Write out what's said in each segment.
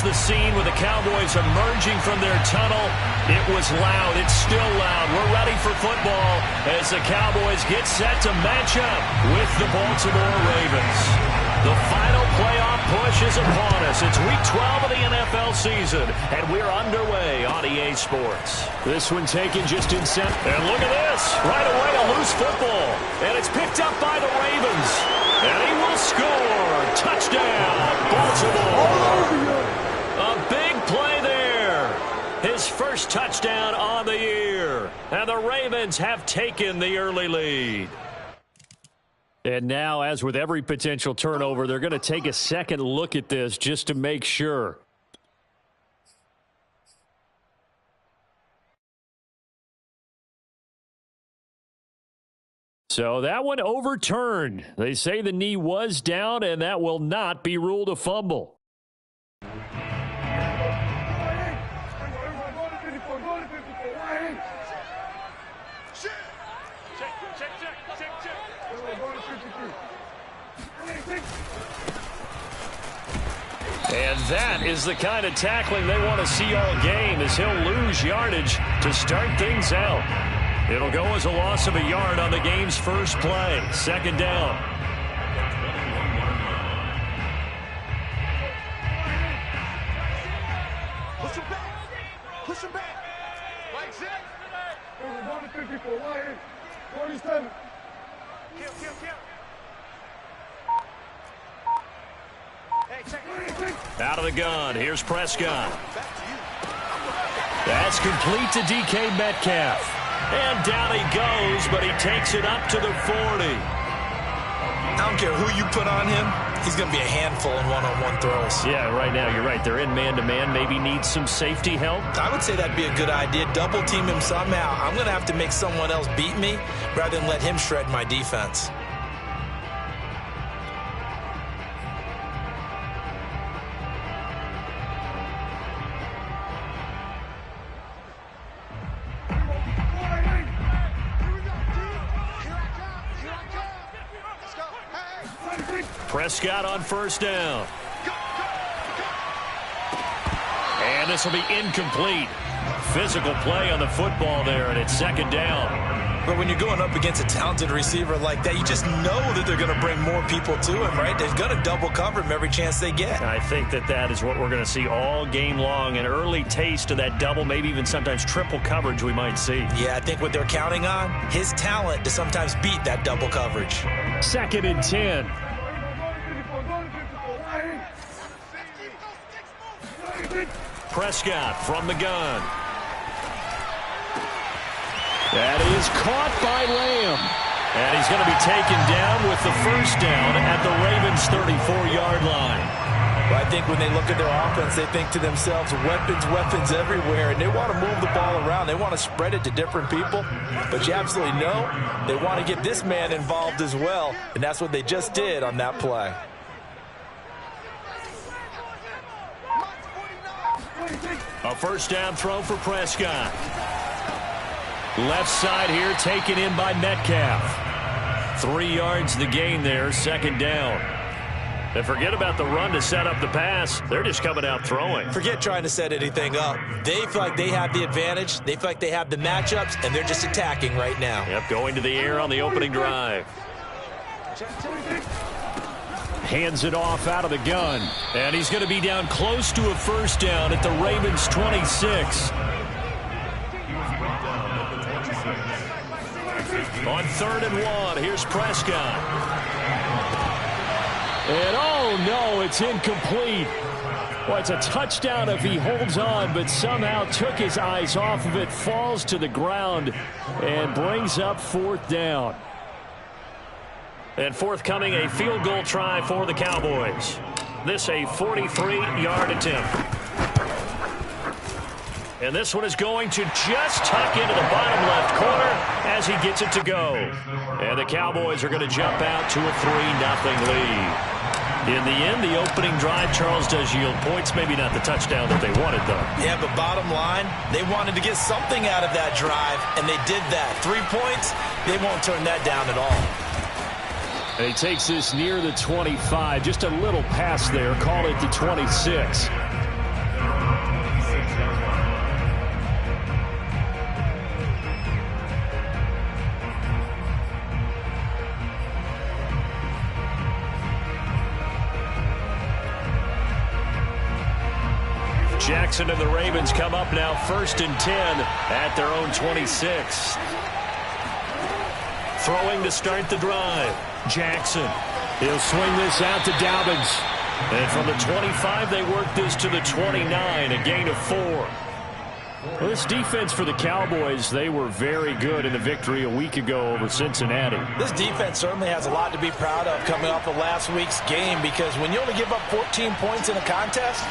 the scene with the Cowboys emerging from their tunnel. It was loud. It's still loud. We're ready for football as the Cowboys get set to match up with the Baltimore Ravens. The final playoff push is upon us. It's Week 12 of the NFL season, and we're underway on EA Sports. This one taken just inside. And look at this. Right away, a loose football. And it's picked up by the Ravens. And he will score. Touchdown, Baltimore. A big play there. His first touchdown on the year. And the Ravens have taken the early lead. And now, as with every potential turnover, they're going to take a second look at this just to make sure. So that one overturned. They say the knee was down, and that will not be ruled a fumble. And that is the kind of tackling they want to see all game, as he'll lose yardage to start things out. It'll go as a loss of a yard on the game's first play. Second down. Push him back. Push him back. Like that. 47. Kill. Out of the gun. Here's Prescott. That's complete to DK Metcalf. And down he goes, but he takes it up to the 40. I don't care who you put on him. He's going to be a handful in one-on-one throws. Yeah, right now, you're right. They're in man-to-man. Maybe needs some safety help. I would say that'd be a good idea. Double team him somehow. I'm going to have to make someone else beat me rather than let him shred my defense. Prescott on first down. And this will be incomplete. Physical play on the football there, and it's second down. But when you're going up against a talented receiver like that, you just know that they're going to bring more people to him, right? They're going to double cover him every chance they get. I think that is what we're going to see all game long. An early taste of that double, maybe even sometimes triple coverage we might see. Yeah, I think what they're counting on, his talent to sometimes beat that double coverage. Second and 10. Prescott from the gun. That is caught by Lamb. And he's going to be taken down with the first down at the Ravens' 34-yard line. Well, I think when they look at their offense, they think to themselves, weapons everywhere, and they want to move the ball around. They want to spread it to different people. But you absolutely know they want to get this man involved as well, and that's what they just did on that play. A first down throw for Prescott. Left side here taken in by Metcalf. 3 yards the gain there, second down. And forget about the run to set up the pass. They're just coming out throwing. Forget trying to set anything up. They feel like they have the advantage. They feel like they have the matchups, and they're just attacking right now. Yep, going to the air on the opening drive. Hands it off out of the gun. And he's going to be down close to a first down at the Ravens' 26. On 3rd and 1, here's Prescott. And oh no, it's incomplete. Well, it's a touchdown if he holds on, but somehow took his eyes off of it, falls to the ground, and brings up 4th down. And forthcoming, a field goal try for the Cowboys. This a 43-yard attempt. And this one is going to just tuck into the bottom left corner as he gets it to go. And the Cowboys are going to jump out to a 3-0 lead. In the end, the opening drive, Charles, does yield points. Maybe not the touchdown that they wanted, though. Yeah, but bottom line, they wanted to get something out of that drive, and they did that. 3 points, they won't turn that down at all. And he takes this near the 25. Just a little pass there. Call it the 26. Jackson and the Ravens come up now 1st and 10 at their own 26. Throwing to start the drive. Jackson. He'll swing this out to Dobbins. And from the 25, they work this to the 29, a gain of 4. Well, this defense for the Cowboys, they were very good in the victory a week ago over Cincinnati. This defense certainly has a lot to be proud of coming off of last week's game, because when you only give up 14 points in a contest,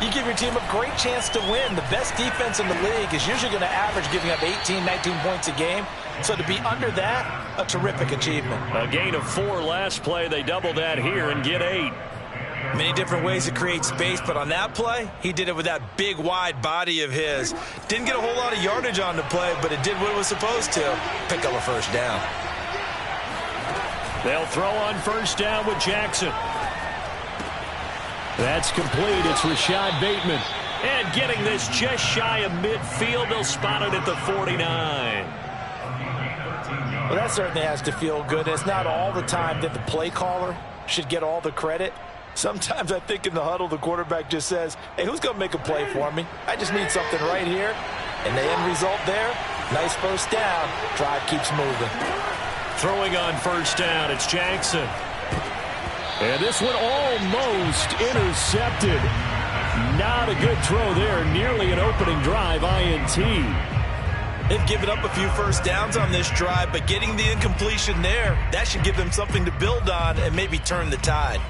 you give your team a great chance to win. The best defense in the league is usually going to average giving up 18, 19 points a game. So to be under that, a terrific achievement. A gain of 4 last play. They double that here and get 8. Many different ways to create space, but on that play, he did it with that big, wide body of his. Didn't get a whole lot of yardage on the play, but it did what it was supposed to. Pick up a first down. They'll throw on first down with Jackson. That's complete. It's Rashad Bateman. And getting this just shy of midfield, they'll spot it at the 49. Well, that certainly has to feel good. It's not all the time that the play caller should get all the credit. Sometimes I think in the huddle, the quarterback just says, hey, who's going to make a play for me? I just need something right here. And the end result there, nice first down. Drive keeps moving. Throwing on first down, it's Jackson. And this one almost intercepted. Not a good throw there. Nearly an opening drive, INT. They've given up a few first downs on this drive, but getting the incompletion there, that should give them something to build on and maybe turn the tide.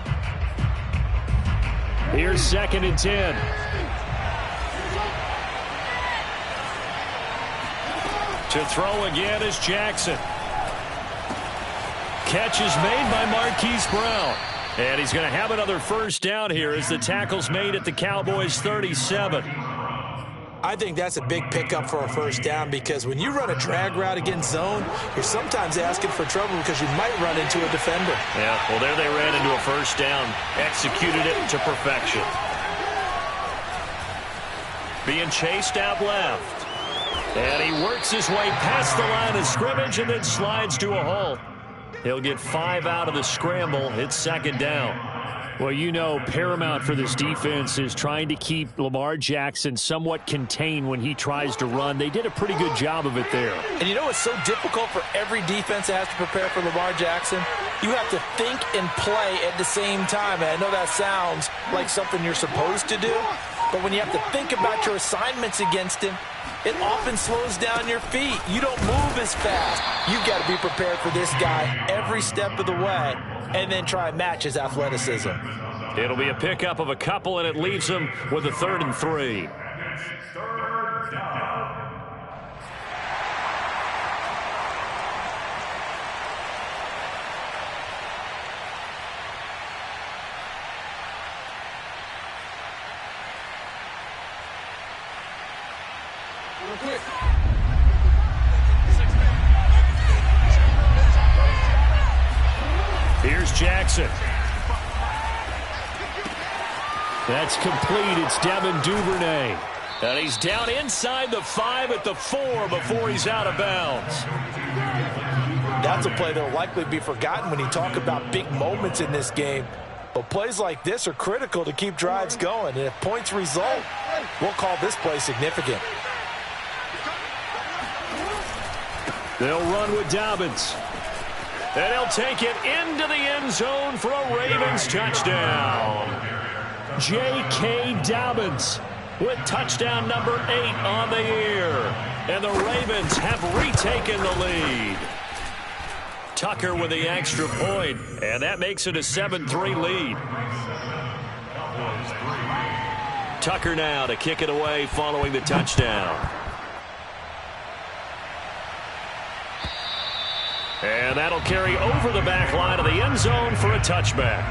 Here's 2nd and 10. To throw again is Jackson. Catch is made by Marquise Brown. And he's going to have another first down here as the tackle's made at the Cowboys' 37. I think that's a big pickup for a first down, because when you run a drag route against zone, you're sometimes asking for trouble because you might run into a defender. Yeah, well, there they ran into a first down, executed it to perfection. Being chased out left. And he works his way past the line of scrimmage and then slides to a halt. He'll get 5 out of the scramble. It's 2nd down. Well, you know, paramount for this defense is trying to keep Lamar Jackson somewhat contained when he tries to run. They did a pretty good job of it there. And you know it's so difficult for every defense that has to prepare for Lamar Jackson? You have to think and play at the same time. And I know that sounds like something you're supposed to do, but when you have to think about your assignments against him, it often slows down your feet. You don't move as fast. You've got to be prepared for this guy every step of the way and then try and match his athleticism. It'll be a pickup of a couple, and it leaves him with a 3rd and 3. Here's Jackson. That's complete. It's Devin Duvernay. And he's down inside the 5 at the 4 before he's out of bounds. That's a play that will likely be forgotten when you talk about big moments in this game. But plays like this are critical to keep drives going. And if points result, we'll call this play significant. They'll run with Dobbins. And he'll take it into the end zone for a Ravens touchdown. J.K. Dobbins with touchdown number 8 on the year. And the Ravens have retaken the lead. Tucker with the extra point, and that makes it a 7-3 lead. Tucker now to kick it away following the touchdown. And that'll carry over the back line of the end zone for a touchback.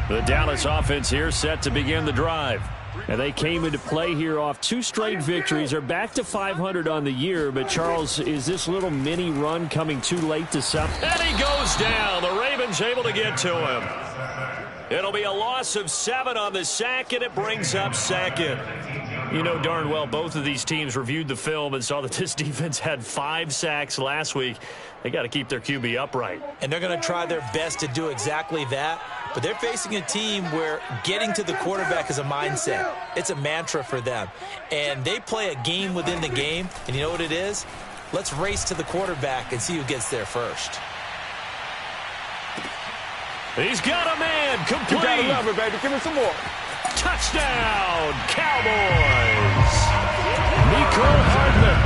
The Dallas offense here set to begin the drive. And they came into play here off 2 straight victories. They're back to 500 on the year. But, Charles, is this little mini run coming too late to sell? And he goes down. The Ravens able to get to him. It'll be a loss of 7 on the sack, and it brings up 2nd. You know darn well both of these teams reviewed the film and saw that this defense had 5 sacks last week. They got to keep their QB upright. And they're going to try their best to do exactly that. But they're facing a team where getting to the quarterback is a mindset. It's a mantra for them. And they play a game within the game. And you know what it is? Let's race to the quarterback and see who gets there first. He's got a man. Complete. You gotta love it, baby. Give me some more. Touchdown, Cowboys. Mecole Hardman,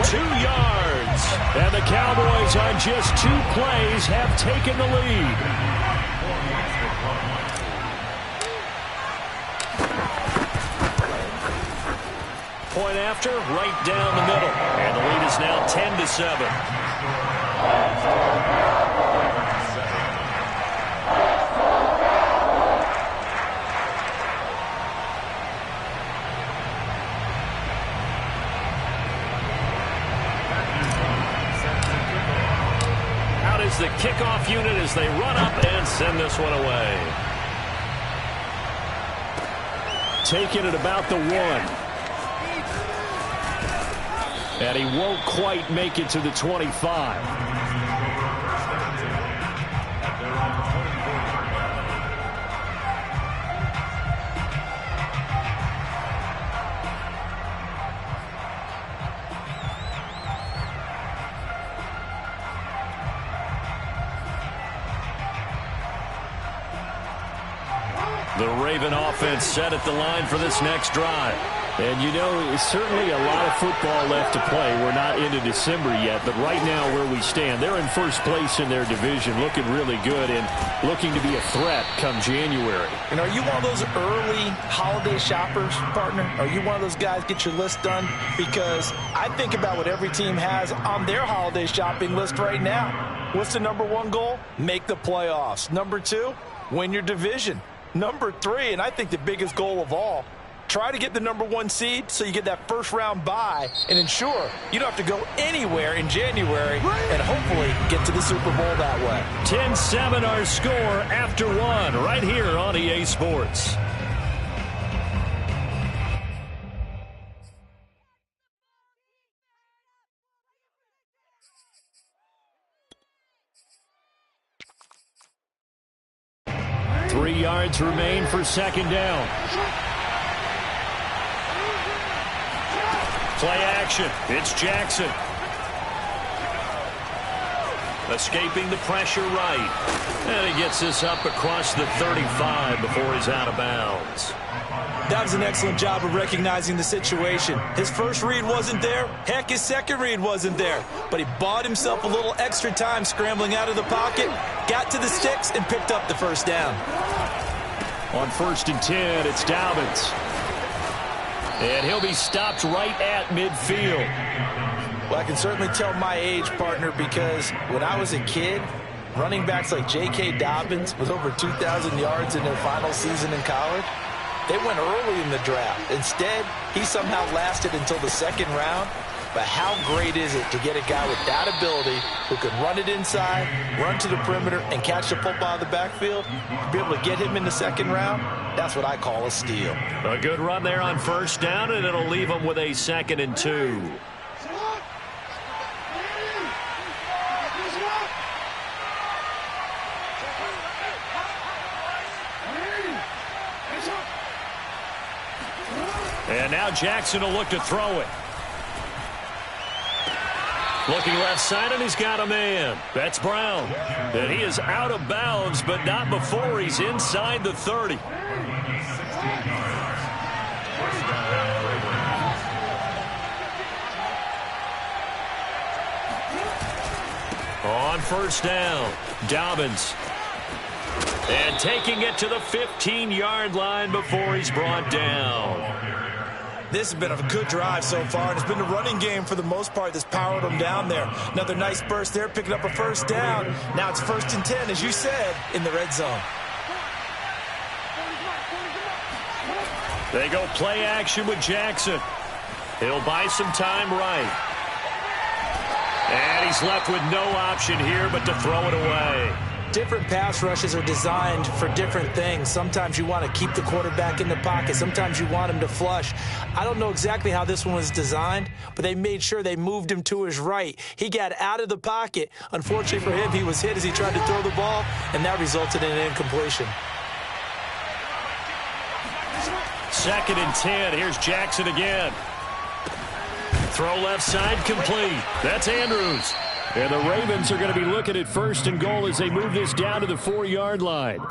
82 yards. And the Cowboys on just 2 plays have taken the lead. Point after, right down the middle. And the lead is now 10-7. The kickoff unit as they run up and send this one away. Taking it about the 1. And he won't quite make it to the 25. The Raven offense set at the line for this next drive. And, you know, it's certainly a lot of football left to play. We're not into December yet, but right now where we stand, they're in first place in their division, looking really good and looking to be a threat come January. And are you one of those early holiday shoppers, partner? Are you one of those guys get your list done? Because I think about what every team has on their holiday shopping list right now. What's the number 1 goal? Make the playoffs. Number 2, win your division. Number 3, and I think the biggest goal of all, try to get the number 1 seed so you get that first-round bye and ensure you don't have to go anywhere in January and hopefully get to the Super Bowl that way. 10-7 our score after 1 right here on EA Sports. Three yards remain for second down. Play action. It's Jackson. Escaping the pressure right. And he gets this up across the 35 before he's out of bounds. That was an excellent job of recognizing the situation. His first read wasn't there. Heck, his second read wasn't there. But he bought himself a little extra time scrambling out of the pocket, got to the sticks, and picked up the first down. On 1st and 10, it's Dobbins. And he'll be stopped right at midfield. Well, I can certainly tell my age, partner, because when I was a kid, running backs like J.K. Dobbins with over 2,000 yards in their final season in college, they went early in the draft. Instead, he somehow lasted until the 2nd round. But how great is it to get a guy with that ability who can run it inside, run to the perimeter, and catch the football in the backfield? To be able to get him in the 2nd round, that's what I call a steal. A good run there on 1st down, and it'll leave him with a 2nd and 2. And now Jackson will look to throw it. Looking left side, and he's got a man. That's Brown. And he is out of bounds, but not before he's inside the 30. On 1st down, Dobbins. And taking it to the 15-yard line before he's brought down. This has been a good drive so far, and it's been the running game for the most part that's powered them down there. Another nice burst there, picking up a 1st down. Now it's 1st and 10, as you said, in the red zone. They go play action with Jackson. He'll buy some time right. And he's left with no option here but to throw it away. different pass rushes are designed for different things. Sometimes you want to keep the quarterback in the pocket. Sometimes you want him to flush. I don't know exactly how this one was designed, but they made sure they moved him to his right. He got out of the pocket. Unfortunately for him, he was hit as he tried to throw the ball, and that resulted in an incompletion. 2nd and 10. Here's Jackson again. Throw left side, complete. That's Andrews. And the Ravens are going to be looking at 1st and goal as they move this down to the 4-yard line.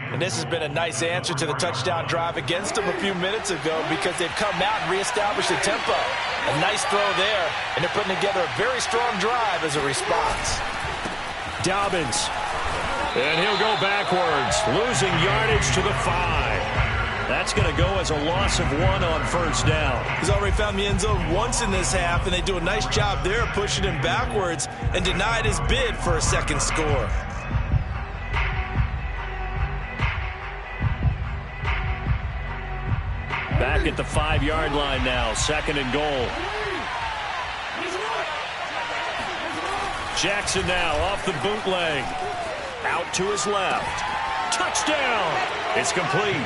And this has been a nice answer to the touchdown drive against them a few minutes ago because they've come out and reestablished the tempo. A nice throw there, and they're putting together a very strong drive as a response. Dobbins. And he'll go backwards, losing yardage to the 5. That's going to go as a loss of 1 on 1st down. He's already found the end zone once in this half, and they do a nice job there pushing him backwards and denied his bid for a second score. Back at the 5-yard line now, 2nd and goal. Jackson now off the bootleg. Out to his left. Touchdown! It's complete.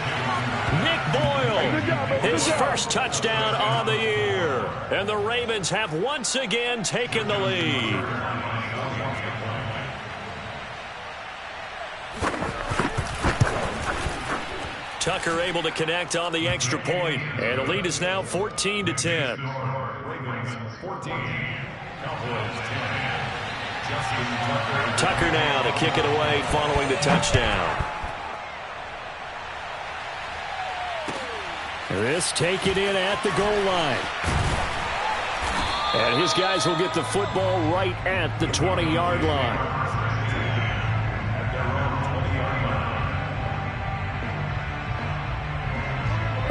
Nick Boyle, his first touchdown on the year. And the Ravens have once again taken the lead. Tucker able to connect on the extra point. And the lead is now 14-10. Tucker now to kick it away following the touchdown. This taken in at the goal line. And his guys will get the football right at the 20-yard line.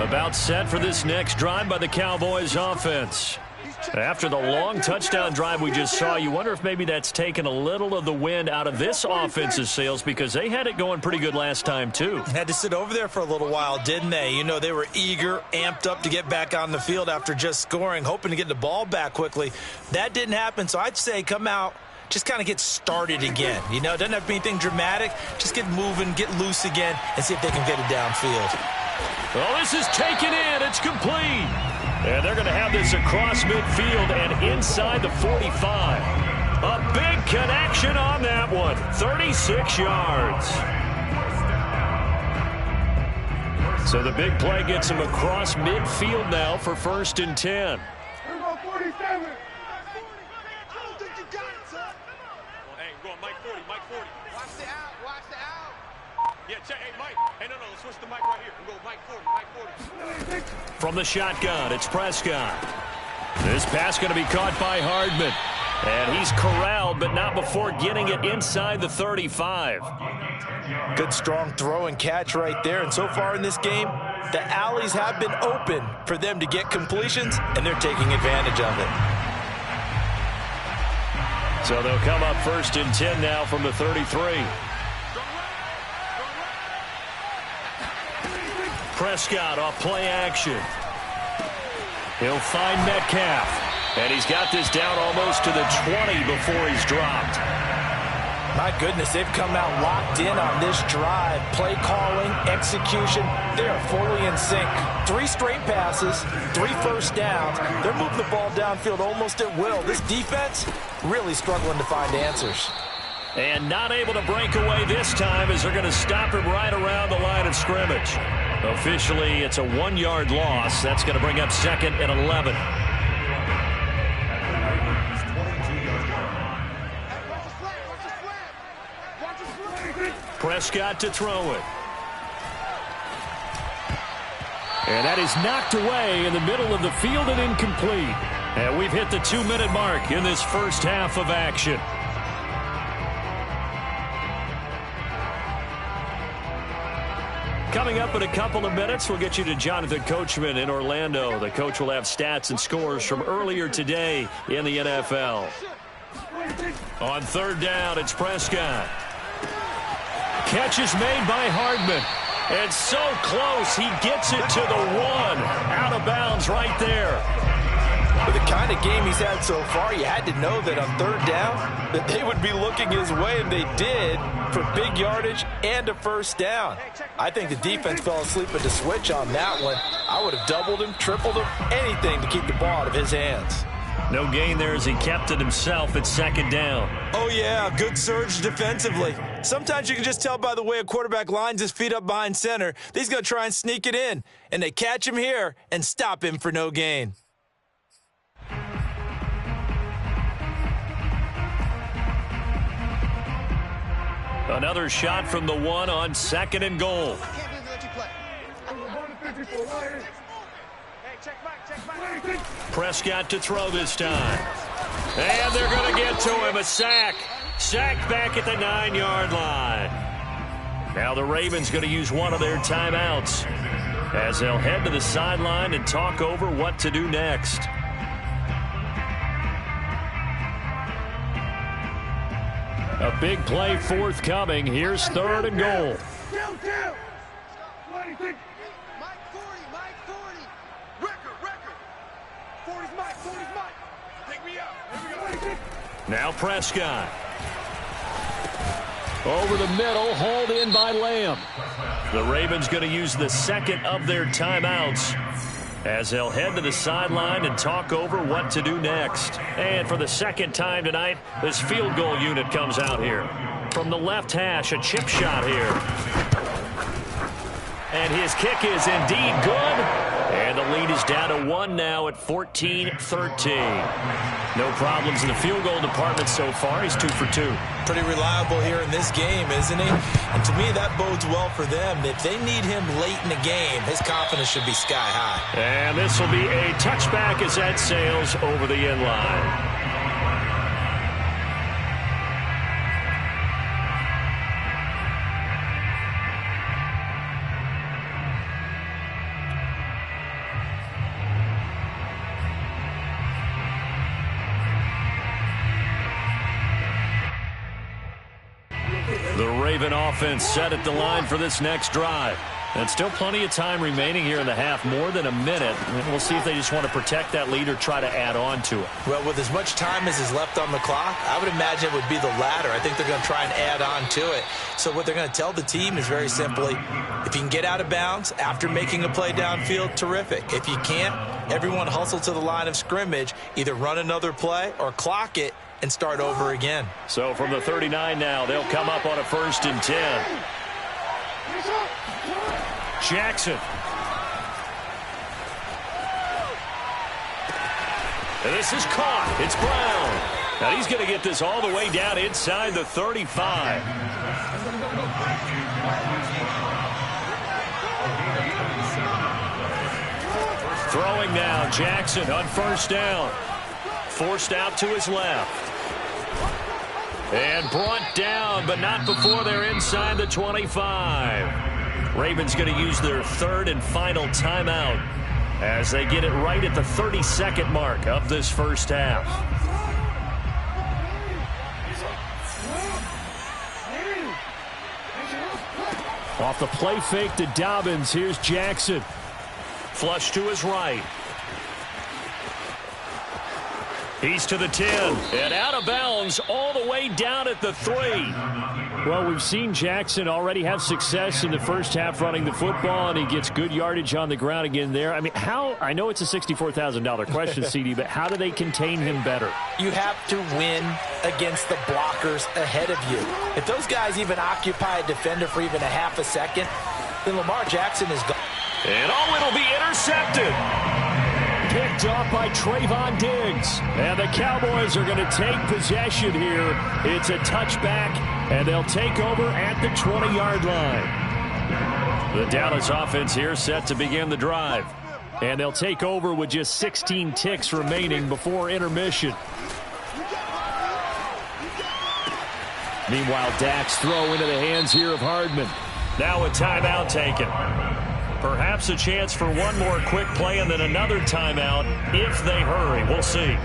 About set for this next drive by the Cowboys offense. After the long touchdown drive we just saw, you wonder if maybe that's taken a little of the wind out of this offense's sails because they had it going pretty good last time, too. Had to sit over there for a little while, didn't they? You know, they were eager, amped up to get back on the field after just scoring, hoping to get the ball back quickly. That didn't happen, so I'd say come out, just kind of get started again. You know, it doesn't have to be anything dramatic. Just get moving, get loose again, and see if they can get it downfield. Well, this is taken in. It's complete. And they're going to have this across midfield and inside the 45. A big connection on that one. 36 yards. So the big play gets him across midfield now for 1st and 10. From the shotgun, it's Prescott. This pass going to be caught by Hardman. And he's corralled, but not before getting it inside the 35. Good, strong throw and catch right there. And so far in this game, the alleys have been open for them to get completions, and they're taking advantage of it. So they'll come up 1st and 10 now from the 33. Prescott off play action. He'll find Metcalf. And he's got this down almost to the 20 before he's dropped. My goodness, they've come out locked in on this drive. Play calling, execution, they are fully in sync. 3 straight passes, 3 first downs. They're moving the ball downfield almost at will. This defense really struggling to find answers. And not able to break away this time as they're going to stop him right around the line of scrimmage. Officially, it's a 1-yard loss. That's going to bring up 2nd and 11. Prescott to throw it. And that is knocked away in the middle of the field and incomplete. And we've hit the 2-minute mark in this first half of action. Coming up in a couple of minutes, we'll get you to Jonathan Coachman in Orlando. The coach will have stats and scores from earlier today in the NFL. On 3rd down, it's Prescott. Catch is made by Hardman. And so close, he gets it to the 1. Out of bounds right there. With the kind of game he's had so far, you had to know that on third down that they would be looking his way, and they did, for big yardage and a first down. I think the defense fell asleep at the switch on that one. I would have doubled him, tripled him, anything to keep the ball out of his hands. No gain there as he kept it himself at second down. Oh, yeah, good surge defensively. Sometimes you can just tell by the way a quarterback lines his feet up behind center that he's going to try and sneak it in. And they catch him here and stop him for no gain. Another shot from the one on 2nd and goal. Prescott to throw this time. And they're going to get to him. A sack. Sacked back at the 9-yard line. Now the Ravens going to use one of their timeouts as they'll head to the sideline and talk over what to do next. A big play forthcoming. Here's 3rd and goal. Mike 40, Mike 40. Record. 40's Mike, 40's Mike. Take me out. Here we go. Now Prescott. Over the middle, hauled in by Lamb. The Ravens going to use the second of their timeouts as they'll head to the sideline and talk over what to do next. And for the second time tonight, this field goal unit comes out here. From the left hash, a chip shot here. And his kick is indeed good. And the lead is down to 1 now at 14-13. No problems in the field goal department so far. He's 2 for 2. Pretty reliable here in this game, isn't he? And to me, that bodes well for them. If they need him late in the game, his confidence should be sky high. And this will be a touchback as that sails over the end line. The Raven offense set at the line for this next drive. And still plenty of time remaining here in the half, more than a minute. And we'll see if they just want to protect that lead or try to add on to it. Well, with as much time as is left on the clock, I would imagine it would be the latter. I think they're going to try and add on to it. So what they're going to tell the team is very simply, if you can get out of bounds after making a play downfield, terrific. If you can't, everyone hustle to the line of scrimmage, either run another play or clock it and start over again. So from the 39 now, they'll come up on a 1st and 10. Jackson. And this is caught. It's Brown. Now he's going to get this all the way down inside the 35. Throwing now, Jackson on 1st down. Forced out to his left. And brought down, but not before they're inside the 25. Ravens going to use their 3rd and final timeout as they get it right at the 32nd mark of this first half. Off the play fake to Dobbins, here's Jackson. Flush to his right. He's to the 10, and out of bounds all the way down at the 3. Well, we've seen Jackson already have success in the first half running the football, and he gets good yardage on the ground again there. I mean, I know it's a $64,000 question, CD, but how do they contain him better? You have to win against the blockers ahead of you. If those guys even occupy a defender for even a half a second, then Lamar Jackson is gone. And it'll be intercepted. Picked off by Trayvon Diggs. And the Cowboys are going to take possession here. It's a touchback, and they'll take over at the 20-yard line. The Dallas offense here set to begin the drive. And they'll take over with just 16 ticks remaining before intermission. Meanwhile, Dak's throw into the hands here of Hardman. Now a timeout taken. Perhaps a chance for one more quick play and then another timeout if they hurry. We'll see.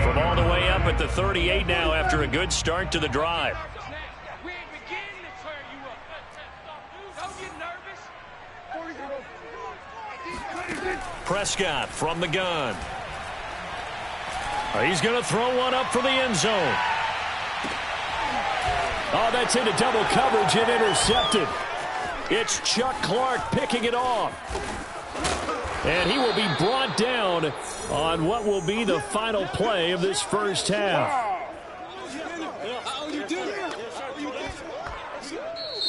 From all the way up at the 38 now after a good start to the drive. We ain't beginning to tear you up. Don't get nervous. Prescott from the gun. He's going to throw one up for the end zone. Oh, that's into double coverage and intercepted. It's Chuck Clark picking it off. And he will be brought down on what will be the final play of this first half.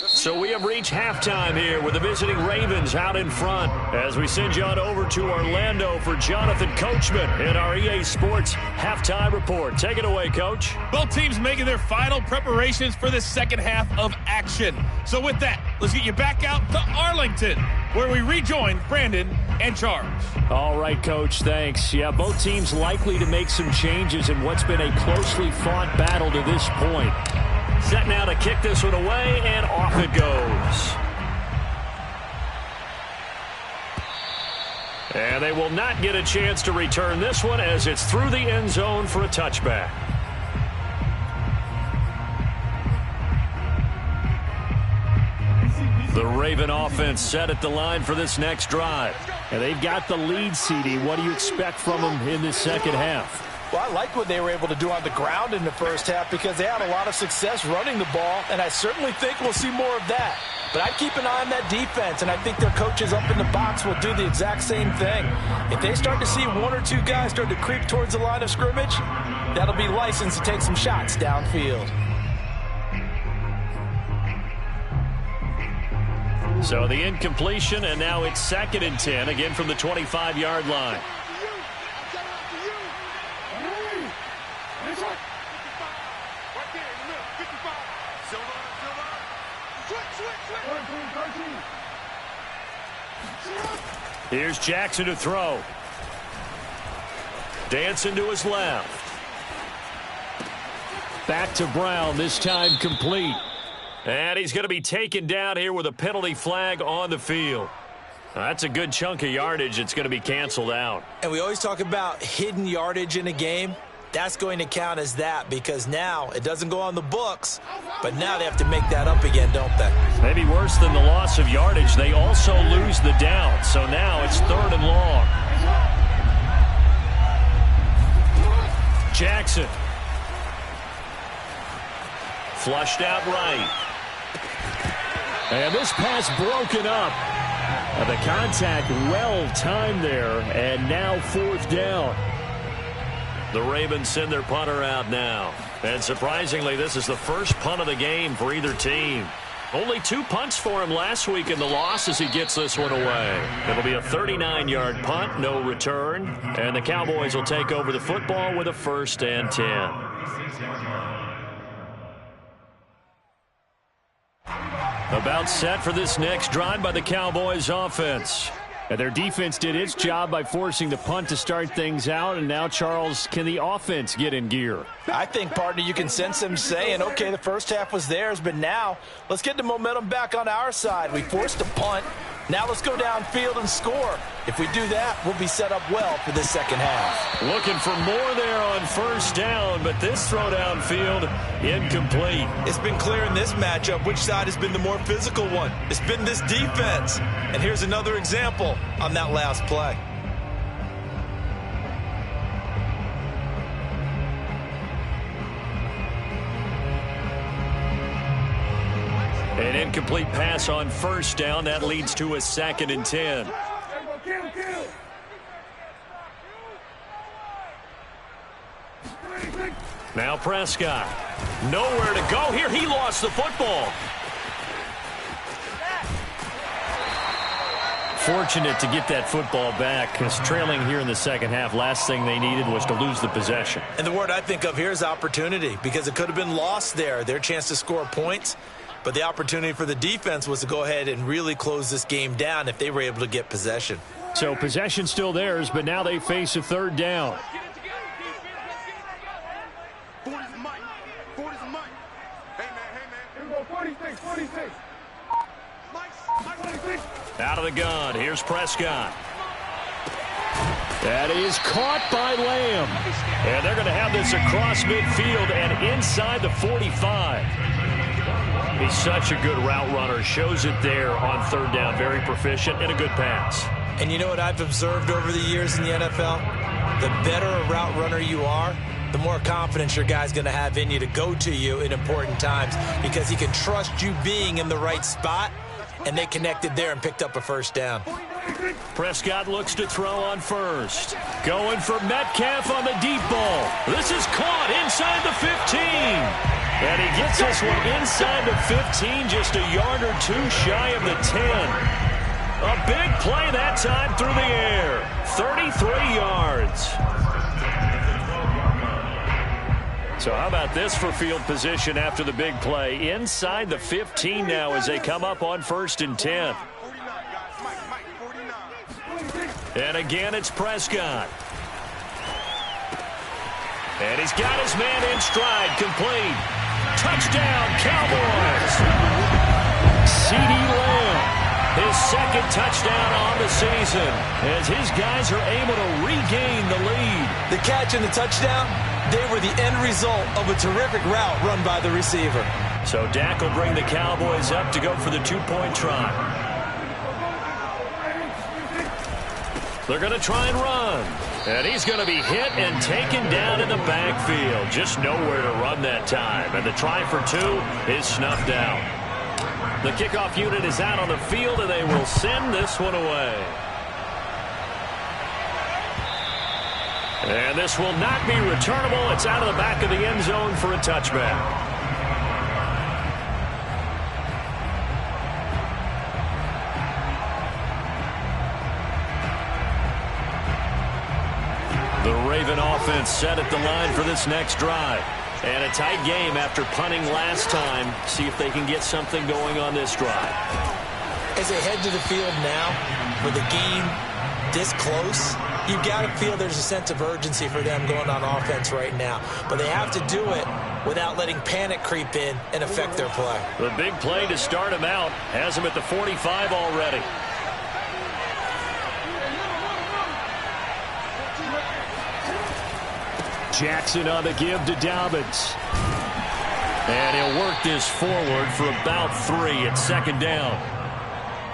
So we have reached halftime here with the visiting Ravens out in front as we send you on over to Orlando for Jonathan Coachman in our EA Sports Halftime Report. Take it away, Coach. Both teams making their final preparations for the second half of action. So with that, let's get you back out to Arlington, where we rejoin Brandon and Charles. All right, Coach, thanks. Yeah, both teams likely to make some changes in what's been a closely fought battle to this point. Set now to kick this one away, and off it goes. And they will not get a chance to return this one as it's through the end zone for a touchback. The Raven offense set at the line for this next drive. And they've got the lead, CD. What do you expect from them in this second half? Well, I like what they were able to do on the ground in the first half because they had a lot of success running the ball, and I certainly think we'll see more of that. But I'd keep an eye on that defense, and I think their coaches up in the box will do the exact same thing. If they start to see one or two guys start to creep towards the line of scrimmage, that'll be licensed to take some shots downfield. So the incompletion, and now it's 2nd and 10, again from the 25-yard line. Here's Jackson to throw. Dancing to his left. Back to Brown, this time complete. And he's going to be taken down here with a penalty flag on the field. That's a good chunk of yardage. It's going to be canceled out. And we always talk about hidden yardage in a game. That's going to count as that because now it doesn't go on the books, but now they have to make that up again, don't they? Maybe worse than the loss of yardage, they also lose the down. So now it's 3rd and long. Jackson. Flushed out right. And this pass broken up. The contact well timed there, and now 4th down. The Ravens send their punter out now. And surprisingly, this is the first punt of the game for either team. Only 2 punts for him last week in the loss as he gets this one away. It'll be a 39-yard punt, no return. And the Cowboys will take over the football with a 1st and 10. About set for this next drive by the Cowboys offense. And their defense did its job by forcing the punt to start things out. And now, Charles, can the offense get in gear? I think, partner, you can sense them saying, okay, the first half was theirs, but now let's get the momentum back on our side. We forced a punt. Now let's go downfield and score. If we do that, we'll be set up well for this second half. Looking for more there on 1st down, but this throw downfield incomplete. It's been clear in this matchup which side has been the more physical one. It's been this defense. And here's another example on that last play. An incomplete pass on 1st down. That leads to a 2nd and 10. Now Prescott. Nowhere to go here. He lost the football. Fortunate to get that football back because trailing here in the second half, last thing they needed was to lose the possession. And the word I think of here is opportunity because it could have been lost there. Their chance to score points. But the opportunity for the defense was to go ahead and really close this game down if they were able to get possession. So possession still theirs, but now they face a 3rd down. Out of the gun, here's Prescott. That is caught by Lamb. And they're going to have this across midfield and inside the 45. He's such a good route runner. Shows it there on 3rd down. Very proficient and a good pass. And you know what I've observed over the years in the NFL? The better a route runner you are, the more confidence your guy's going to have in you to go to you in important times because he can trust you being in the right spot, and they connected there and picked up a first down. Prescott looks to throw on first. Going for Metcalf on the deep ball. This is caught inside the 15. And he gets this one inside the 15, just a yard or two shy of the 10. A big play that time through the air. 33 yards. So how about this for field position after the big play? Inside the 15 now as they come up on 1st and 10. And again, it's Prescott. And he's got his man in stride, complete. Touchdown, Cowboys. CeeDee Lamb, his second touchdown on the season, as his guys are able to regain the lead. The catch and the touchdown, they were the end result of a terrific route run by the receiver. So Dak will bring the Cowboys up to go for the two-point try. They're going to try and run. And he's going to be hit and taken down in the backfield. Just nowhere to run that time. And the try for two is snuffed out. The kickoff unit is out on the field, and they will send this one away. And this will not be returnable. It's out of the back of the end zone for a touchback. The Raven offense set at the line for this next drive. And a tight game after punting last time. See if they can get something going on this drive. As they head to the field now, with the game this close, you've got to feel there's a sense of urgency for them going on offense right now. But they have to do it without letting panic creep in and affect their play. The big play to start him out has him at the 45 already. Jackson on the give to Dobbins. And he'll work this forward for about 3 at second down.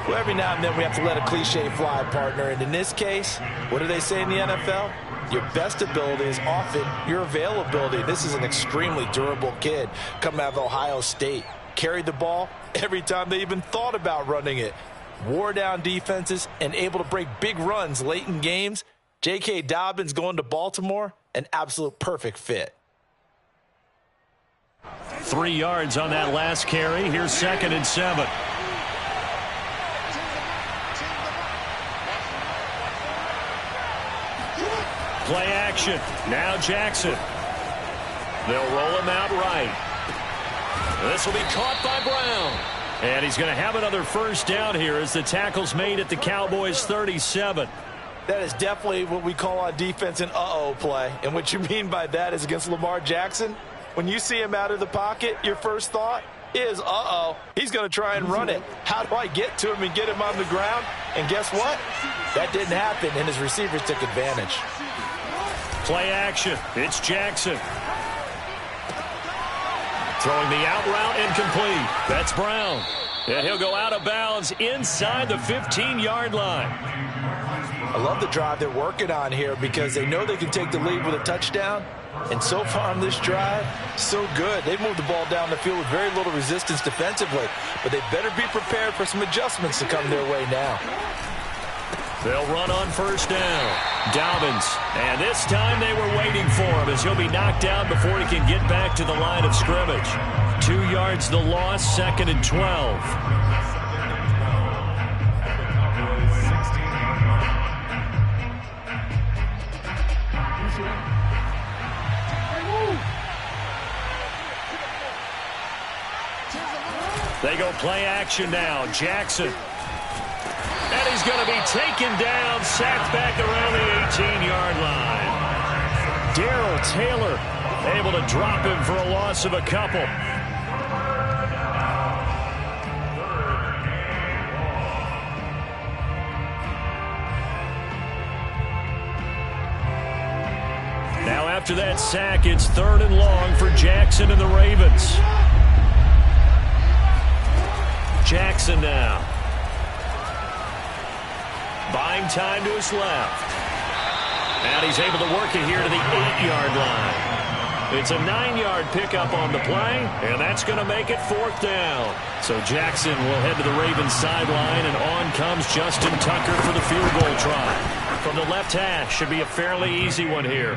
Well, every now and then we have to let a cliche fly, partner. And in this case, what do they say in the NFL? Your best ability is often your availability. This is an extremely durable kid coming out of Ohio State. Carried the ball every time they even thought about running it. Wore down defenses and able to break big runs late in games. J.K. Dobbins going to Baltimore, an absolute perfect fit. 3 yards on that last carry. Here's 2nd and 7. Play action. Now Jackson. They'll roll him out right. This will be caught by Brown. And he's going to have another first down here as the tackle's made at the Cowboys' 37. That is definitely what we call on defense an uh-oh play. And what you mean by that is against Lamar Jackson, when you see him out of the pocket, your first thought is, uh-oh, he's going to try and run it. How do I get to him and get him on the ground? And guess what? That didn't happen, and his receivers took advantage. Play action. It's Jackson. Throwing the out route incomplete. That's Brown. And he'll go out of bounds inside the 15-yard line. I love the drive they're working on here because they know they can take the lead with a touchdown. And so far on this drive, so good. They've moved the ball down the field with very little resistance defensively. But they better be prepared for some adjustments to come their way now. They'll run on first down. Dobbins. And this time they were waiting for him as he'll be knocked down before he can get back to the line of scrimmage. 2 yards the loss, 2nd and 12. They go play action now. Jackson. And he's going to be taken down, sacked back around the 18-yard line. Darrell Taylor able to drop him for a loss of a couple. Now after that sack, it's 3rd and long for Jackson and the Ravens. Jackson now. buying time to his left. And he's able to work it here to the 8-yard line. It's a 9-yard pickup on the play, and that's going to make it 4th down. So Jackson will head to the Ravens sideline, and on comes Justin Tucker for the field goal try. From the left hash, should be a fairly easy one here.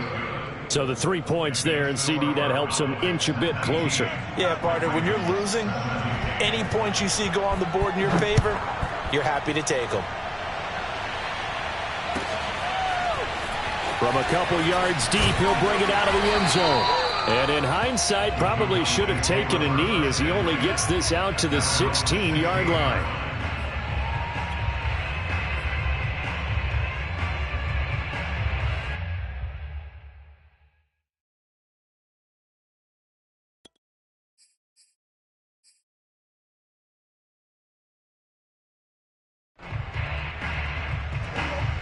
So the 3 points there, and CD, that helps him inch a bit closer. Yeah, partner, when you're losing, any points you see go on the board in your favor, you're happy to take them. From a couple yards deep, he'll bring it out of the end zone. And in hindsight, probably should have taken a knee as he only gets this out to the 16-yard line.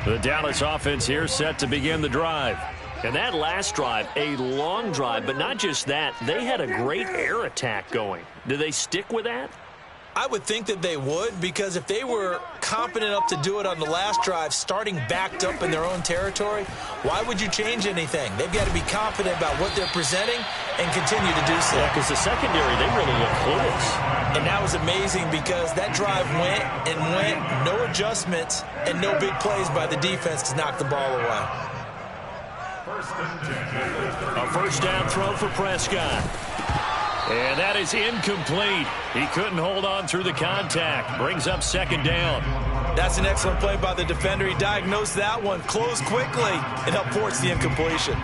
The Dallas offense here set to begin the drive. And that last drive, a long drive, but not just that, they had a great air attack going. Do they stick with that? I would think that they would, because if they were confident enough to do it on the last drive, starting backed up in their own territory, why would you change anything? They've got to be confident about what they're presenting and continue to do so. Yeah, because the secondary, they really look clueless. And that was amazing because that drive went and went, no adjustments, and no big plays by the defense to knock the ball away. A first down throw for Prescott. And that is incomplete. He couldn't hold on through the contact. Brings up 2nd down. That's an excellent play by the defender. He diagnosed that one, closed quickly, and helped force the incompletion.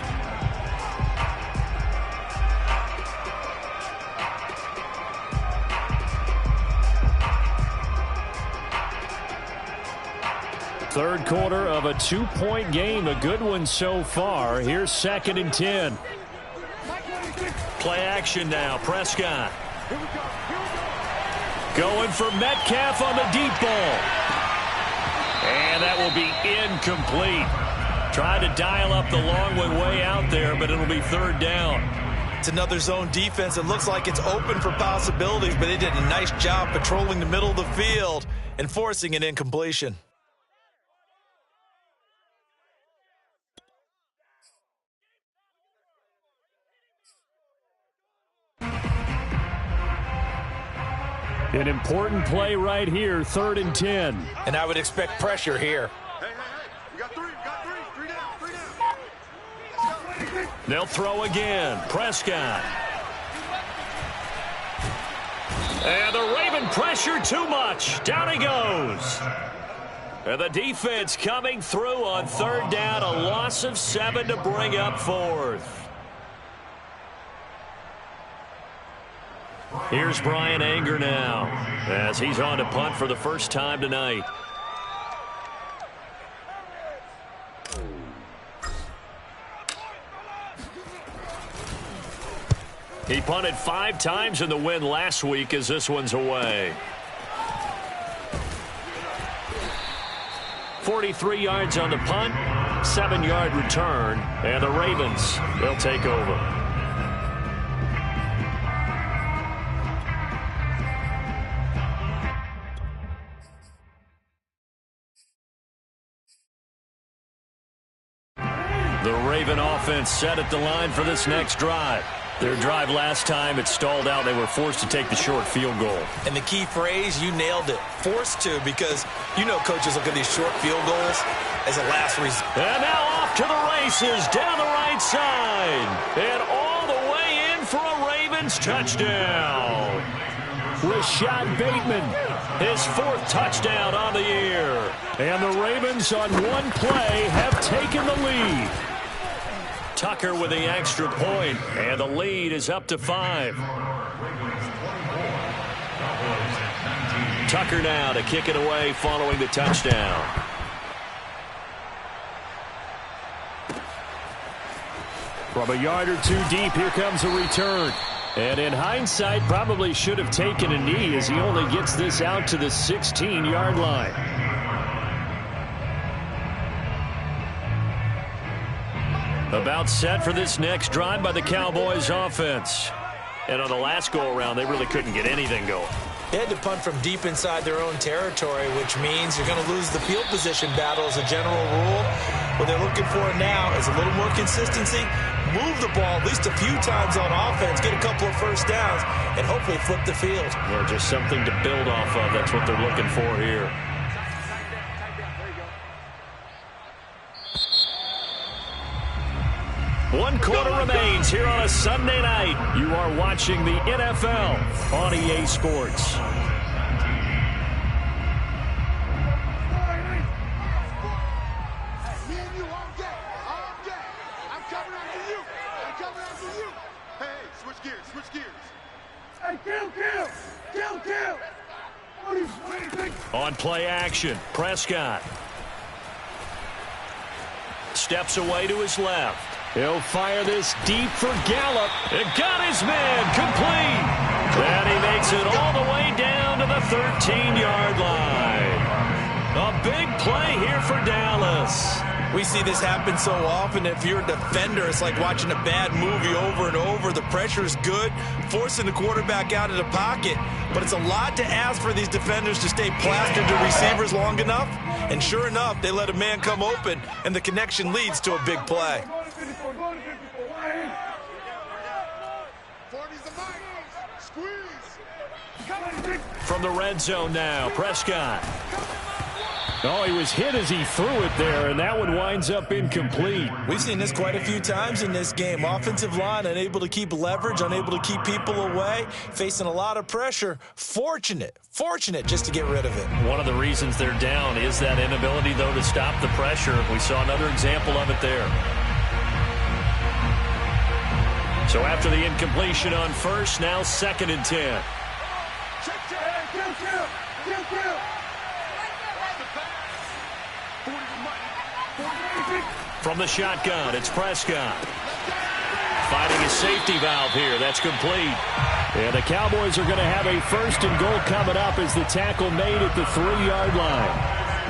Third quarter of a 2-point game. A good one so far. Here's 2nd and 10. Play action now. Prescott. Going for Metcalf on the deep ball. And that will be incomplete. Tried to dial up the long one way out there, but it'll be 3rd down. It's another zone defense. It looks like it's open for possibilities, but they did a nice job patrolling the middle of the field and forcing an incompletion. An important play right here, 3rd and 10. And I would expect pressure here. Hey, we got three down. They'll throw again. Prescott. And the Raven pressure too much. Down he goes. And the defense coming through on 3rd down. A loss of 7 to bring up 4th. Here's Brian Anger now as he's on to punt for the first time tonight. He punted 5 times in the win last week as this one's away. 43 yards on the punt, 7-yard return, and the Ravens, they'll take over. The Raven offense set at the line for this next drive. Their drive last time, it stalled out. They were forced to take the short field goal. And the key phrase, you nailed it, forced to, because you know coaches look at these short field goals as a last resort. And now off to the races down the right side. And all the way in for a Ravens touchdown. Rashad Bateman, his 4th touchdown on the year. And the Ravens on one play have taken the lead. Tucker with the extra point, and the lead is up to 5. Tucker now to kick it away following the touchdown. From a yard or 2 deep, here comes a return. And in hindsight, probably should have taken a knee as he only gets this out to the 16-yard line. About set for this next drive by the Cowboys offense. And on the last go-around, they really couldn't get anything going. They had to punt from deep inside their own territory, which means you're going to lose the field position battle as a general rule. What they're looking for now is a little more consistency, move the ball at least a few times on offense, get a couple of first downs, and hopefully flip the field. Yeah, just something to build off of. That's what they're looking for here. One quarter remains here on a Sunday night. You are watching the NFL on EA Sports. Me and you all day. All day. I'm coming after you. I'm coming after you. Hey, switch gears. Switch gears. Hey, kill. What do you think? On play action, Prescott steps away to his left. He'll fire this deep for Gallup. It got his man complete. And he makes it all the way down to the 13-yard line. A big play here for Dallas. We see this happen so often. If you're a defender, it's like watching a bad movie over and over. The pressure is good, forcing the quarterback out of the pocket. But it's a lot to ask for these defenders to stay plastered to receivers long enough. And sure enough, they let a man come open, and the connection leads to a big play. 40's the mic. Squeeze. From the red zone now, Prescott. Oh, he was hit as he threw it there, and that one winds up incomplete. We've seen this quite a few times in this game. Offensive line unable to keep leverage, unable to keep people away, facing a lot of pressure. Fortunate just to get rid of it. One of the reasons they're down is that inability, though, to stop the pressure. We saw another example of it there. So after the incompletion on first, now 2nd and 10. From the shotgun, it's Prescott. Finding a safety valve here. That's complete. And the Cowboys are going to have a 1st and goal coming up as the tackle made at the 3-yard line.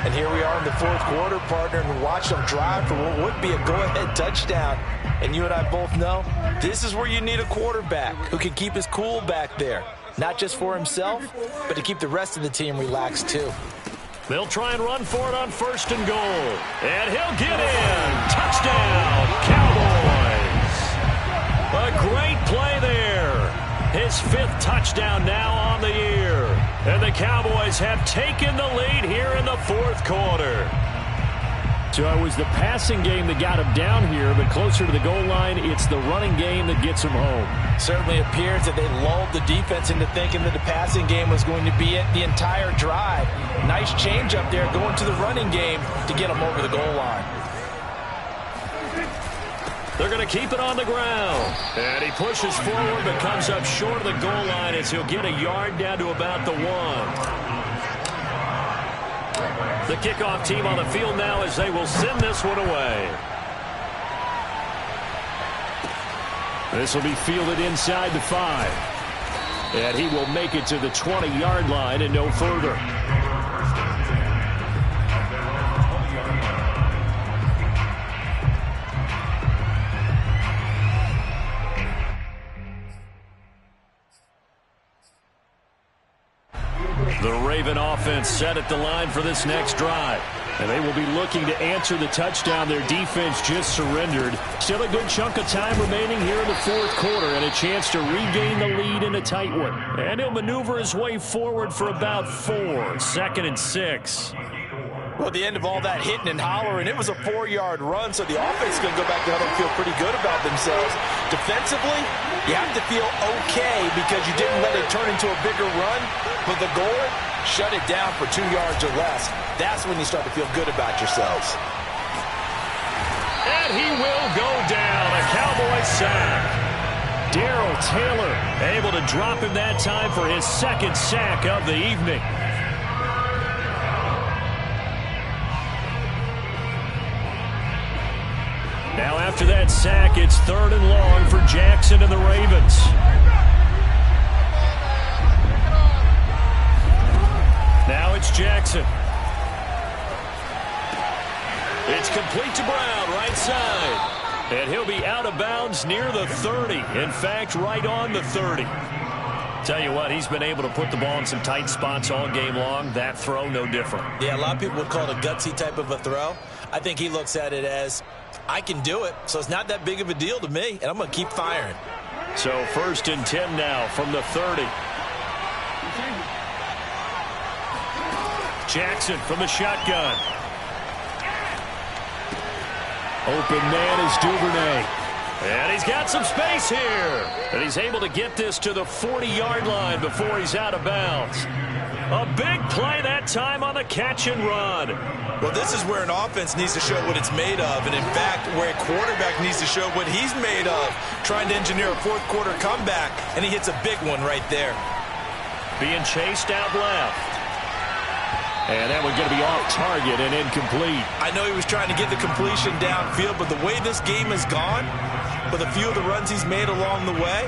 And here we are in the 4th quarter, partner, and watch them drive for what would be a go-ahead touchdown. And you and I both know this is where you need a quarterback who can keep his cool back there. Not just for himself, but to keep the rest of the team relaxed too. They'll try and run for it on 1st and goal. And he'll get in. Touchdown, Cowboys. A great play there. His 5th touchdown now on the year. And the Cowboys have taken the lead here in the 4th quarter. So it was the passing game that got him down here, but closer to the goal line, it's the running game that gets him home. Certainly appears that they lulled the defense into thinking that the passing game was going to be it the entire drive. Nice change up there going to the running game to get him over the goal line. They're going to keep it on the ground. And he pushes forward but comes up short of the goal line as he'll get a yard down to about the 1. The kickoff team on the field now as they will send this one away. This will be fielded inside the 5. And he will make it to the 20-yard line and no further. The Raven offense set at the line for this next drive. And they will be looking to answer the touchdown their defense just surrendered. Still a good chunk of time remaining here in the 4th quarter and a chance to regain the lead in a tight one. And he'll maneuver his way forward for about 4. 2nd and 6. Well, at the end of all that hitting and hollering, it was a 4-yard run, so the offense is going to go back to huddle and feel pretty good about themselves. Defensively, you have to feel okay because you didn't let it turn into a bigger run, but the goal, shut it down for 2 yards or less. That's when you start to feel good about yourselves. And he will go down, a Cowboy sack. Darrell Taylor able to drop him that time for his 2nd sack of the evening. Now after that sack, it's 3rd and long for Jackson and the Ravens. Now it's Jackson. It's complete to Brown, right side. And he'll be out of bounds near the 30. In fact, right on the 30. Tell you what, he's been able to put the ball in some tight spots all game long. That throw, no different. Yeah, a lot of people would call it a gutsy type of a throw. I think he looks at it as, I can do it, so it's not that big of a deal to me, and I'm going to keep firing. So 1st and 10 now from the 30. Jackson from the shotgun. Open man is Duvernay. And he's got some space here. And he's able to get this to the 40-yard line before he's out of bounds. A big play that time on the catch and run. Well, this is where an offense needs to show what it's made of. And, in fact, where a quarterback needs to show what he's made of, trying to engineer a fourth-quarter comeback. And he hits a big one right there. Being chased out left. And that one's going to be off target and incomplete. I know he was trying to get the completion downfield, but the way this game has gone, with a few of the runs he's made along the way,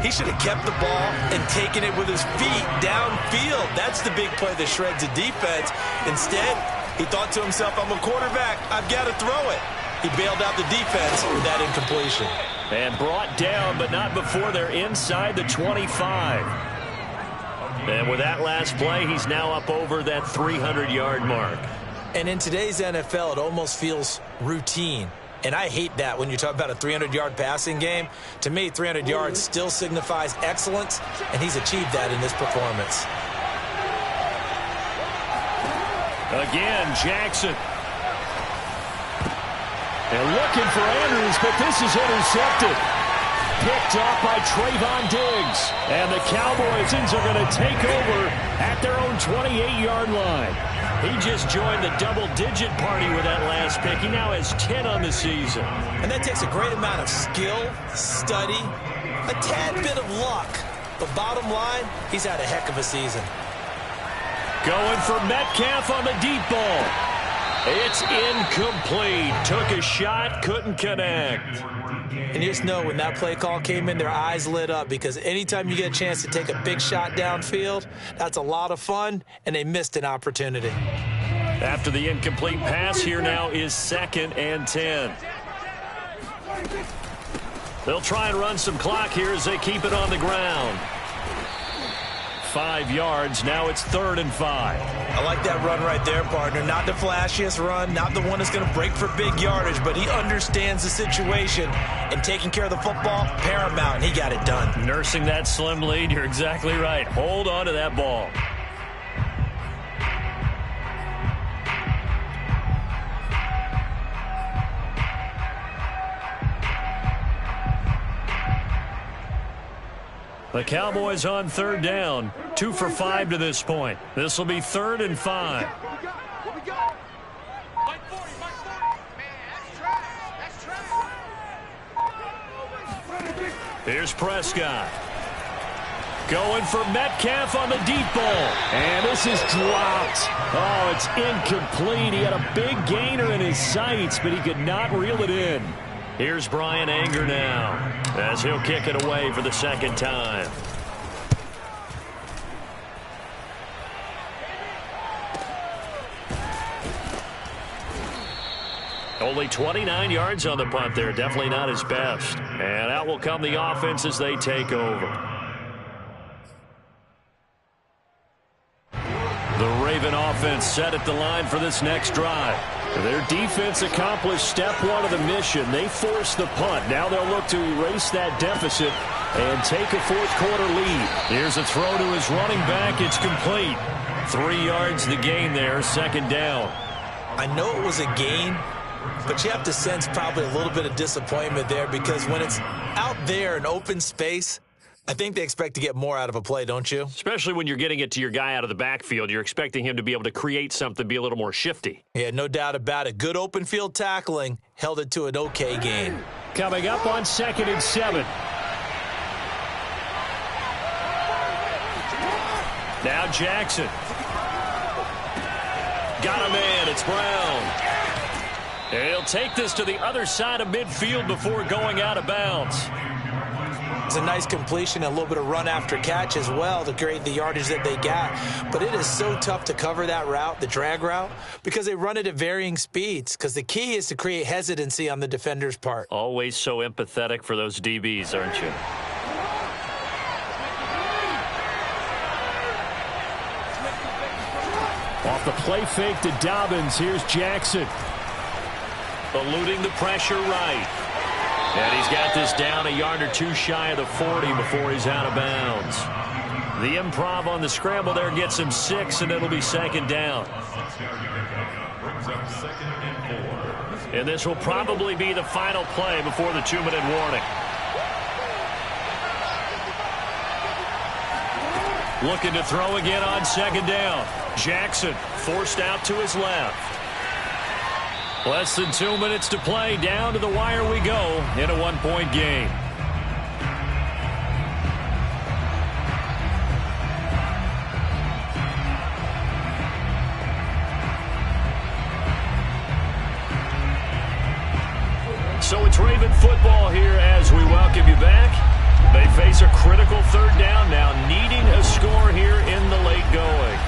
he should have kept the ball and taken it with his feet downfield. That's the big play that shreds the defense. Instead, he thought to himself, I'm a quarterback, I've got to throw it. He bailed out the defense with that incompletion. And brought down, but not before they're inside the 25. And with that last play, he's now up over that 300-yard mark. And in today's NFL, it almost feels routine. And I hate that when you talk about a 300-yard passing game. To me, 300 yards still signifies excellence, and he's achieved that in this performance. Again, Jackson. And looking for Andrews, but this is intercepted. Picked off by Trayvon Diggs. And the Cowboys are going to take over at their own 28-yard line. He just joined the double-digit party with that last pick. He now has 10 on the season. And that takes a great amount of skill, study, a tad bit of luck. But bottom line, he's had a heck of a season. Going for Metcalf on the deep ball. It's incomplete. Took a shot, couldn't connect. And you just know when that play call came in, their eyes lit up, because anytime you get a chance to take a big shot downfield, that's a lot of fun, and they missed an opportunity. After the incomplete pass, here now is 2nd and 10. They'll try and run some clock here as they keep it on the ground. 5 yards. Now it's 3rd and 5. I like that run right there, partner. Not the flashiest run, not the one that's going to break for big yardage, but he understands the situation, and taking care of the football, paramount, and he got it done. Nursing that slim lead, you're exactly right. Hold on to that ball. The Cowboys on 3rd down. 2 for 5 to this point. This will be 3rd and 5. What we got? Mike 40, Mike 40. Man, that's trash. Here's Prescott. Going for Metcalf on the deep ball. And this is dropped. Oh, it's incomplete. He had a big gainer in his sights, but he could not reel it in. Here's Brian Anger now, as he'll kick it away for the 2nd time. Only 29 yards on the punt there. Definitely not his best. And out will come the offense as they take over. The Raven offense set at the line for this next drive. Their defense accomplished step 1 of the mission. They forced the punt. Now they'll look to erase that deficit and take a 4th-quarter lead. Here's a throw to his running back. It's complete. 3 yards the gain there, 2nd down. I know it was a gain, but you have to sense probably a little bit of disappointment there, because when it's out there in open space, I think they expect to get more out of a play, don't you? Especially when you're getting it to your guy out of the backfield. You're expecting him to be able to create something, be a little more shifty. Yeah, no doubt about it. Good open field tackling held it to an okay gain. Coming up on 2nd and 7. Now Jackson. Got a man. It's Brown. He'll take this to the other side of midfield before going out of bounds. It's a nice completion, a little bit of run after catch as well to create the yardage that they got. But it is so tough to cover that route, the drag route, because they run it at varying speeds, because the key is to create hesitancy on the defender's part. Always so empathetic for those DBs, aren't you? Off the play fake to Dobbins, here's Jackson. Eluding the pressure right. And he's got this down a yard or two shy of the 40 before he's out of bounds. The improv on the scramble there gets him 6, and it'll be second down. And this will probably be the final play before the 2-minute warning. Looking to throw again on second down. Jackson forced out to his left. Less than 2 minutes to play. Down to the wire we go in a 1-point game. So it's Raven football here as we welcome you back. They face a critical third down now, needing a score here in the late going.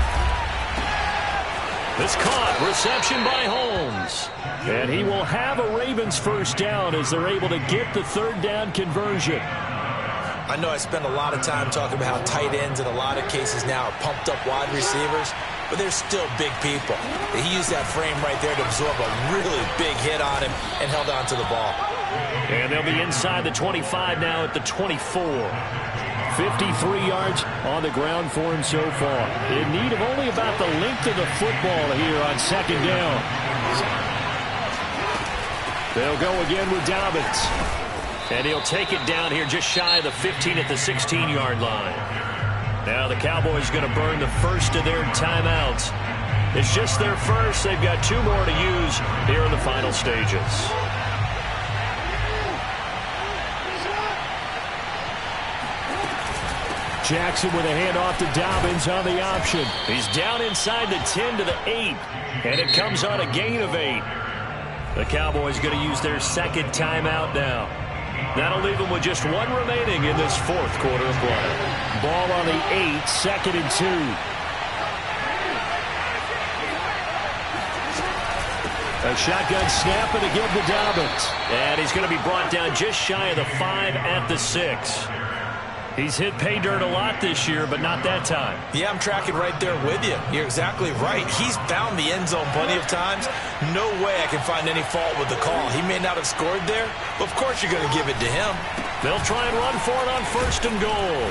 This caught, reception by Holmes. And he will have a Ravens first down as they're able to get the third down conversion. I know I spent a lot of time talking about how tight ends in a lot of cases now are pumped up wide receivers, but they're still big people. He used that frame right there to absorb a really big hit on him and held on to the ball. And they'll be inside the 25 now at the 24. 53 yards on the ground for him so far. In need of only about the length of the football here on second down. They'll go again with Dobbins. And he'll take it down here just shy of the 15 at the 16-yard line. Now the Cowboys going to burn the first of their timeouts. It's just their first. They've got 2 more to use here in the final stages. Jackson with a handoff to Dobbins on the option. He's down inside the 10 to the 8. And it comes on a gain of 8. The Cowboys going to use their second timeout now. That'll leave them with just 1 remaining in this fourth quarter of play. Ball on the 8, 2nd and 2. A shotgun snap and again to Dobbins. And he's going to be brought down just shy of the 5 at the 6. He's hit pay dirt a lot this year, but not that time. Yeah, I'm tracking right there with you. You're exactly right. He's found the end zone plenty of times. No way I can find any fault with the call. He may not have scored there, but of course you're going to give it to him. They'll try and run for it on 1st and goal.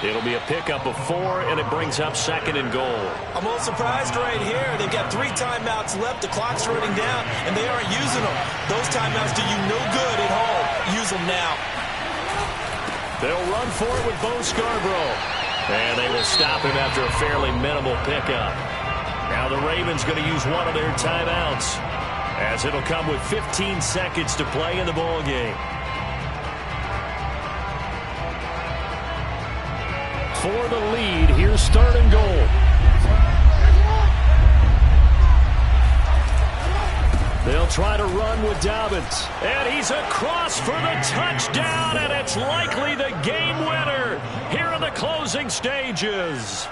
It'll be a pickup of 4, and it brings up 2nd and goal. I'm a little surprised right here. They've got 3 timeouts left. The clock's running down, and they aren't using them. Those timeouts do you no good at home. Use them now. They'll run for it with Bo Scarborough. And they will stop him after a fairly minimal pickup. Now the Ravens going to use one of their timeouts, as it'll come with 15 seconds to play in the ball game. For the lead, here's 3rd and goal. They'll try to run with Dobbins. And he's across for the touchdown, and it's likely the game winner here in the closing stages.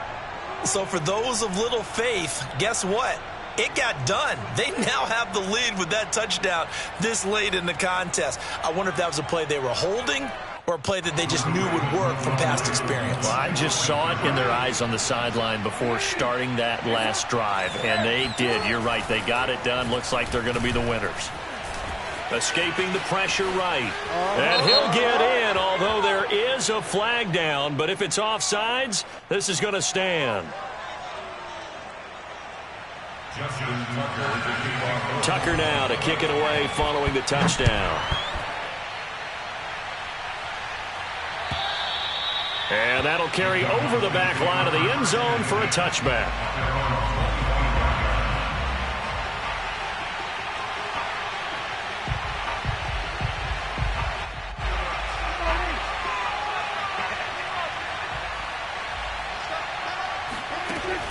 So for those of little faith, guess what? It got done. They now have the lead with that touchdown this late in the contest. I wonder if that was a play they were holding or a play that they just knew would work from past experience. Well, I just saw it in their eyes on the sideline before starting that last drive, and they did. You're right. They got it done. Looks like they're going to be the winners. Escaping the pressure right. And he'll get in, although there is a flag down. But if it's offsides, this is going to stand. Tucker now to kick it away following the touchdown. And that'll carry over the back line of the end zone for a touchback.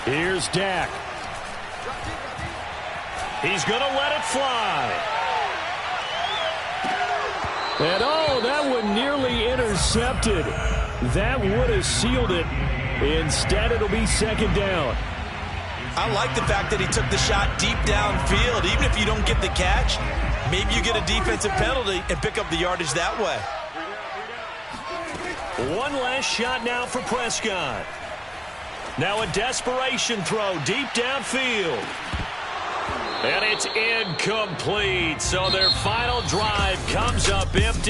Here's Dak. He's going to let it fly. And oh, that one nearly intercepted. That would have sealed it. Instead, it'll be 2nd down. I like the fact that he took the shot deep downfield. Even if you don't get the catch, maybe you get a defensive penalty and pick up the yardage that way. One last shot now for Prescott. Now a desperation throw deep downfield. And it's incomplete. So their final drive comes up empty.